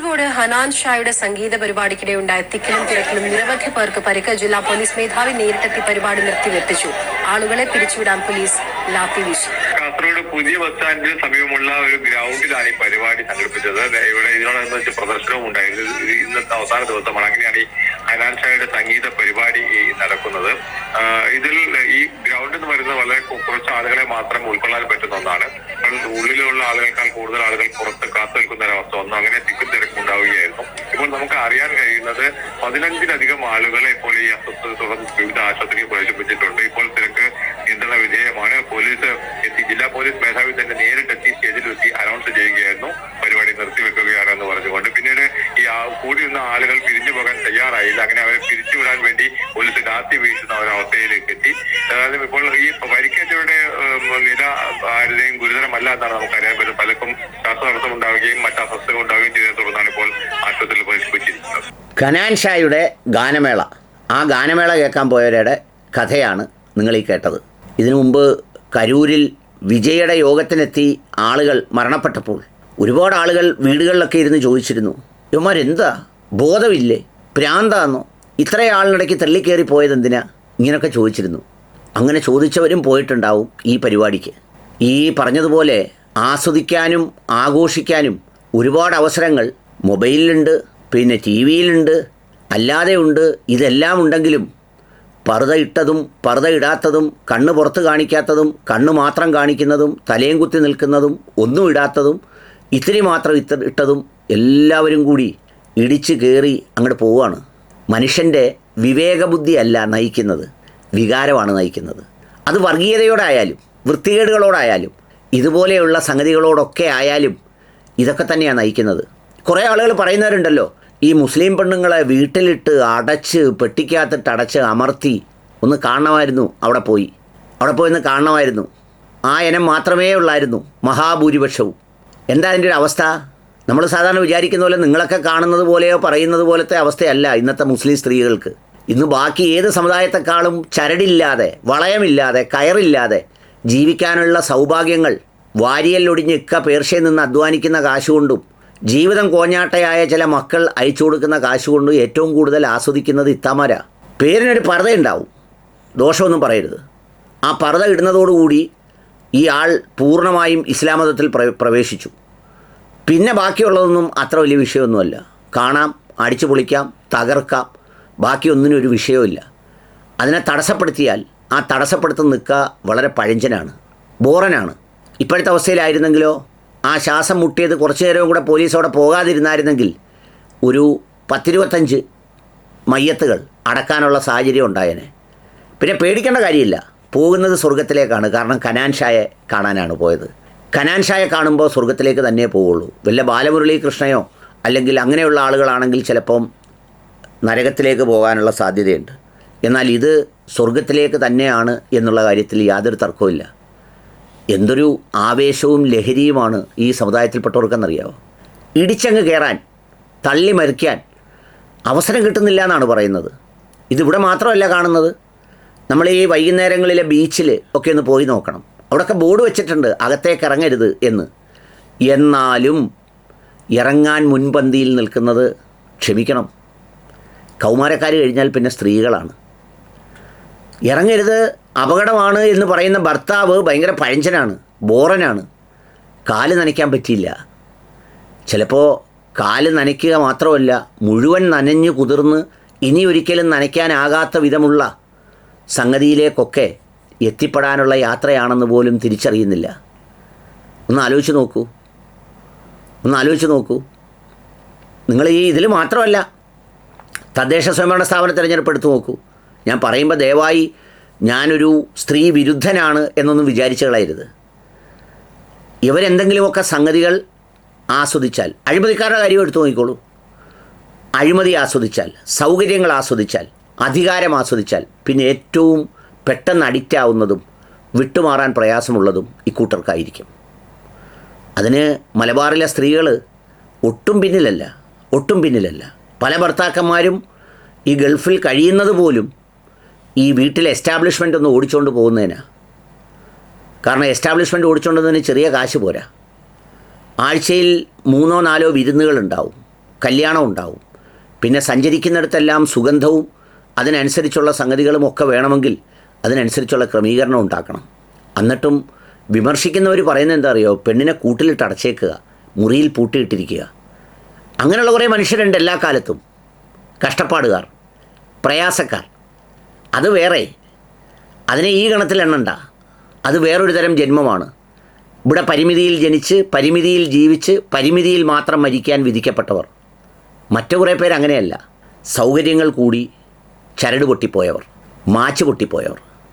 കാസർഗോഡ് ഹനാൻ ഷായുടെ സംഗീത പരിപാടിക്കിടെ ഉണ്ടായ തിക്കിലും തിരക്കിലും നിരവധി പേർക്ക് പരിക്ക്. ജില്ലാ പോലീസ് മേധാവി നേരിട്ടെത്തി പരിപാടി നിർത്തിവെപ്പിച്ചു. ആളുകളെ പിരിച്ചുവിടാൻ പോലീസ് ലാത്തി വീശി. കാസർഗോഡ് പുതിയ ബസ് സ്റ്റാൻഡിന് സമീപമുള്ള ഒരു ഗ്രൗണ്ടിലാണ് ഈ പരിപാടി സംഘടിപ്പിച്ചത്. ഇവിടെ ഇതിനോടനുബന്ധിച്ച് പ്രദർശനവും ഉണ്ടായിരുന്നു. ഇന്നത്തെ അവസാന ദിവസമാണ്. അങ്ങനെയാണ് ഈ ഹനാൻ ഷായുടെ സംഗീത പരിപാടി നടക്കുന്നത്. ഇതിൽ ഈ ഗ്രൗണ്ടിൽ നിന്ന് വരുന്ന വളരെ കുറച്ച് ആളുകളെ മാത്രം ഉൾക്കൊള്ളാൻ പറ്റുന്ന ഒന്നാണ്. ഉള്ളിലുള്ള ആളുകൾക്കാൾ കൂടുതൽ ആളുകൾ പുറത്ത് കാത്തു നിൽക്കുന്ന ഒരവസ്ഥ വന്നു. അങ്ങനെ തിക്കും തിരക്കും ഉണ്ടാവുകയായിരുന്നു. ഇപ്പോൾ നമുക്ക് അറിയാൻ കഴിയുന്നത് 15-ലധികം ആളുകളെ ഇപ്പോൾ ഈ അസ്വസ്ഥത തുടർന്ന് വിവിധ ആശുപത്രിയിൽ പ്രവേശിപ്പിച്ചിട്ടുണ്ട്. ഇപ്പോൾ തിരക്ക് നിയന്ത്രണ വിധേയമാണ്. പോലീസ് എത്തി, ജില്ലാ പോലീസ് മേധാവി തന്നെ നേരിട്ടെത്തി സ്റ്റേജിലെത്തി അനൗൺസ് ചെയ്യുകയായിരുന്നു പരിപാടി നിർത്തിവെക്കുകയാണെന്ന് പറഞ്ഞുകൊണ്ട്. പിന്നീട് ഈ കൂടിയിരുന്ന ആളുകൾ പിരിഞ്ഞു പോകാൻ തയ്യാറായില്ല. അങ്ങനെ അവരെ പിരിച്ചുവിടാൻ വേണ്ടി പോലീസ് ലാത്തി വീശുന്ന ഒരവസ്ഥയിലേക്ക് എത്തി. അതായത് ഇപ്പോൾ ഈ പരിക്കേറ്റവരുടെ നില ആരുടെയും ഗുരുതരമല്ല എന്നാണ് നമുക്കറിയാൻ പറ്റും. പലർക്കും ശ്വാസതടസ്സം ഉണ്ടാവുകയും മറ്റ് അസ്വസ്ഥതകൾ ഉണ്ടാവുകയും ചെയ്തതിനെ തുടർന്നാണ് ഇപ്പോൾ ആശുപത്രിയിൽ പ്രവേശിപ്പിച്ചിരിക്കുന്നത്. ഹനാൻ ഷായുടെ ഗാനമേള, ആ ഗാനമേള കേൾക്കാൻ പോയവരുടെ കഥയാണ് നിങ്ങൾ ഈ കേട്ടത്. ഇതിനു മുമ്പ് കരൂരിൽ വിജയുടെ യോഗത്തിനെത്തി ആളുകൾ മരണപ്പെട്ടപ്പോൾ ഒരുപാട് ആളുകൾ വീടുകളിലൊക്കെ ഇരുന്ന് ചോദിച്ചിരുന്നു, ഇവന്മാരെന്താ ബോധമില്ലേ, പ്രാന്താന്നോ, ഇത്രയും ആളിനിടയ്ക്ക് തള്ളിക്കയറി പോയത് എന്തിനാ, ഇങ്ങനെയൊക്കെ ചോദിച്ചിരുന്നു. അങ്ങനെ ചോദിച്ചവരും പോയിട്ടുണ്ടാവും ഈ പരിപാടിക്ക്. ഈ പറഞ്ഞതുപോലെ ആസ്വദിക്കാനും ആഘോഷിക്കാനും ഒരുപാട് അവസരങ്ങൾ മൊബൈലിലുണ്ട്, പിന്നെ ടി വിയിലുണ്ട്, അല്ലാതെ ഉണ്ട്. ഇതെല്ലാം ഉണ്ടെങ്കിലും പർദ്ദ ഇട്ടതും പർദ്ദ ഇടാത്തതും, കണ്ണ് പുറത്ത് കാണിക്കാത്തതും കണ്ണ് മാത്രം കാണിക്കുന്നതും, തലയും കുത്തി നിൽക്കുന്നതും, ഒന്നും ഇടാത്തതും, ഇത്തിരി മാത്രം ഇട്ടതും എല്ലാവരും കൂടി ഇടിച്ച് കയറി അങ്ങോട്ട് പോവുകയാണ്. മനുഷ്യൻ്റെ വിവേകബുദ്ധിയല്ല നയിക്കുന്നത്, വികാരമാണ് നയിക്കുന്നത്. അത് വർഗീയതയോടായാലും വൃത്തികേടുകളോടായാലും ഇതുപോലെയുള്ള സംഗതികളോടൊക്കെ ആയാലും ഇതൊക്കെ തന്നെയാണ് നയിക്കുന്നത്. കുറേ ആളുകൾ പറയുന്നവരുണ്ടല്ലോ, ഈ മുസ്ലിം പെണ്ണുങ്ങളെ വീട്ടിലിട്ട് അടച്ച് പെട്ടിക്കകത്തിട്ട് അടച്ച് അമർത്തി ഒന്ന് കാണണമായിരുന്നു, അവിടെ പോയി ഒന്ന് കാണണമായിരുന്നു. ആ ഇനം മാത്രമേ ഉള്ളായിരുന്നു മഹാഭൂരിപക്ഷവും. എന്താ അതിൻ്റെ ഒരു അവസ്ഥ? നമ്മൾ സാധാരണ വിചാരിക്കുന്ന പോലെ നിങ്ങളൊക്കെ കാണുന്നത് പോലെയോ പറയുന്നത് പോലത്തെ അവസ്ഥയല്ല ഇന്നത്തെ മുസ്ലിം സ്ത്രീകൾക്ക്. ഇന്ന് ബാക്കി ഏത് സമുദായത്തെക്കാളും ചരടില്ലാതെ, വളയമില്ലാതെ, കയറില്ലാതെ ജീവിക്കാനുള്ള സൗഭാഗ്യങ്ങൾ വാരിയല്ലൊടിഞ്ഞ് പേർഷ്യയിൽ നിന്ന് അധ്വാനിക്കുന്ന കാശുകൊണ്ടും ജീവിതം കോഞ്ഞാട്ടയായ ചില മക്കൾ അയച്ചു കൊടുക്കുന്ന കാശുകൊണ്ടും ഏറ്റവും കൂടുതൽ ആസ്വദിക്കുന്നത് ഇത്താമാരാ. പേരിനൊരു പർദ്ദയുണ്ടാവും, ദോഷമൊന്നും പറയരുത്. ആ പർദ്ദ ഇടുന്നതോടുകൂടി ഈ ആൾ പൂർണ്ണമായും ഇസ്ലാം മതത്തിൽ പ്രവേശിച്ചു. പിന്നെ ബാക്കിയുള്ളതൊന്നും അത്ര വലിയ വിഷയമൊന്നുമല്ല. കാണാം, അടിച്ചു പൊളിക്കാം, തകർക്കാം, ബാക്കിയൊന്നിനും ഒരു വിഷയമില്ല. അതിനെ തടസ്സപ്പെടുത്തിയാൽ ആ തടസ്സപ്പെടുത്തുന്ന നിൽക്കുക വളരെ പഴഞ്ചനാണ്, ബോറനാണ്. ഇപ്പോഴത്തെ അവസ്ഥയിലായിരുന്നെങ്കിലോ ആ ശ്വാസം മുട്ടിയത് കുറച്ചു നേരവും കൂടെ പോലീസോടെ പോകാതിരുന്നായിരുന്നെങ്കിൽ ഒരു 10-25 മയ്യത്തുകൾ അടക്കാനുള്ള സാഹചര്യം ഉണ്ടായേനെ. പിന്നെ പേടിക്കേണ്ട കാര്യമില്ല, പോകുന്നത് സ്വർഗത്തിലേക്കാണ്. കാരണം ഹനാൻ ഷായെ കാണാനാണ് പോയത്. ഹനാൻ ഷായെ കാണുമ്പോൾ സ്വർഗത്തിലേക്ക് തന്നെ പോവുള്ളൂ. വല്ല ബാലമുരളി കൃഷ്ണയോ അല്ലെങ്കിൽ അങ്ങനെയുള്ള ആളുകളാണെങ്കിൽ ചിലപ്പം നരകത്തിലേക്ക് പോകാനുള്ള സാധ്യതയുണ്ട്. എന്നാൽ ഇത് സ്വർഗത്തിലേക്ക് തന്നെയാണ് എന്നുള്ള കാര്യത്തിൽ യാതൊരു തർക്കവുമില്ല. എന്തൊരു ആവേശവും ലഹരിയുമാണ് ഈ സമുദായത്തിൽപ്പെട്ടവർക്കെന്നറിയാമോ? ഇടിച്ചങ്ങ് കയറാൻ, തള്ളി മരിക്കാൻ അവസരം കിട്ടുന്നില്ല എന്നാണ് പറയുന്നത്. ഇതിവിടെ മാത്രമല്ല കാണുന്നത്. നമ്മൾ ഈ വൈകുന്നേരങ്ങളിലെ ബീച്ചിൽ ഒക്കെ ഒന്ന് പോയി നോക്കണം. അവിടെയൊക്കെ ബോർഡ് വെച്ചിട്ടുണ്ട് അകത്തേക്ക് ഇറങ്ങരുത് എന്ന്. എന്നാലും ഇറങ്ങാൻ മുൻപന്തിയിൽ നിൽക്കുന്നത്, ക്ഷമിക്കണം, കൗമാരക്കാർ കഴിഞ്ഞാൽ പിന്നെ സ്ത്രീകളാണ്. ഇറങ്ങരുത്, അപകടമാണ് എന്ന് പറയുന്ന ഭർത്താവ് ഭയങ്കര പഴഞ്ചനാണ്, ബോറനാണ്. കാല് നനയ്ക്കാൻ പറ്റിയില്ല. ചിലപ്പോൾ കാല് നനയ്ക്കുക മാത്രമല്ല, മുഴുവൻ നനഞ്ഞു കുതിർന്ന് ഇനി ഒരിക്കലും നനയ്ക്കാനാകാത്ത വിധമുള്ള സംഗതിയിലേക്കൊക്കെ എത്തിപ്പെടാനുള്ള യാത്രയാണെന്ന് പോലും തിരിച്ചറിയുന്നില്ല. ഒന്ന് ആലോചിച്ച് നോക്കൂ. നിങ്ങൾ ഈ ഇതിൽ മാത്രമല്ല, തദ്ദേശ സ്വയംഭരണ സ്ഥാപന തിരഞ്ഞെടുപ്പ് എടുത്തു നോക്കൂ. ഞാൻ പറയുമ്പോൾ ദയവായി ഞാനൊരു സ്ത്രീ വിരുദ്ധനാണ് എന്നൊന്നും വിചാരിച്ചു കളയരുത്. ഇവരെന്തെങ്കിലുമൊക്കെ സംഗതികൾ ആസ്വദിച്ചാൽ, അഴിമതിക്കാരുടെ കാര്യം എടുത്തു നോക്കിക്കോളൂ. അഴിമതി ആസ്വദിച്ചാൽ, സൗകര്യങ്ങൾ ആസ്വദിച്ചാൽ, അധികാരം ആസ്വദിച്ചാൽ പിന്നെ ഏറ്റവും പെട്ടെന്ന് അഡിക്റ്റ് ആവുന്നതും വിട്ടുമാറാൻ പ്രയാസമുള്ളതും ഇക്കൂട്ടർക്കായിരിക്കും. അതിന് മലബാറിലെ സ്ത്രീകൾ ഒട്ടും പിന്നിലല്ല. പല ഭർത്താക്കന്മാരും ഈ ഗൾഫിൽ കഴിയുന്നത് പോലും ഈ വീട്ടിലെ എസ്റ്റാബ്ലിഷ്മെൻ്റ് ഒന്ന് ഓടിച്ചുകൊണ്ട് പോകുന്നതിനാണ്. കാരണം എസ്റ്റാബ്ലിഷ്മെൻ്റ് ഓടിച്ചുകൊണ്ടതിന് ചെറിയ കാശ് പോരാ. ആഴ്ചയിൽ 3-4 വിരുന്നുകളുണ്ടാവും. കല്യാണം ഉണ്ടാവും. പിന്നെ സഞ്ചരിക്കുന്നിടത്തെല്ലാം സുഗന്ധവും അതിനനുസരിച്ചുള്ള സംഗതികളും ഒക്കെ വേണമെങ്കിൽ അതിനനുസരിച്ചുള്ള ക്രമീകരണം ഉണ്ടാക്കണം. എന്നിട്ടും വിമർശിക്കുന്നവർ പറയുന്നത് എന്താ അറിയോ? പെണ്ണിനെ കൂട്ടിലിട്ട് അടച്ചേക്കുക, മുറിയിൽ പൂട്ടിയിട്ടിരിക്കുക. അങ്ങനെയുള്ള കുറേ മനുഷ്യരുണ്ട് എല്ലാ കാലത്തും. കഷ്ടപ്പാടുകാർ, പ്രയാസക്കാർ. അത് വേറെ, അതിനെ ഈ ഗണത്തിൽ എണ്ണണ്ട. അത് വേറൊരു തരം ജന്മമാണ്. ഇവിടെ പരിമിതിയിൽ ജനിച്ച് പരിമിതിയിൽ ജീവിച്ച് പരിമിതിയിൽ മാത്രം മരിക്കാൻ വിധിക്കപ്പെട്ടവർ. മറ്റു കുറേ പേര് അങ്ങനെയല്ല. സൗകര്യങ്ങൾ കൂടി ചരട് പൊട്ടിപ്പോയവർ, മാച്ച് പൊട്ടിപ്പോയവർ.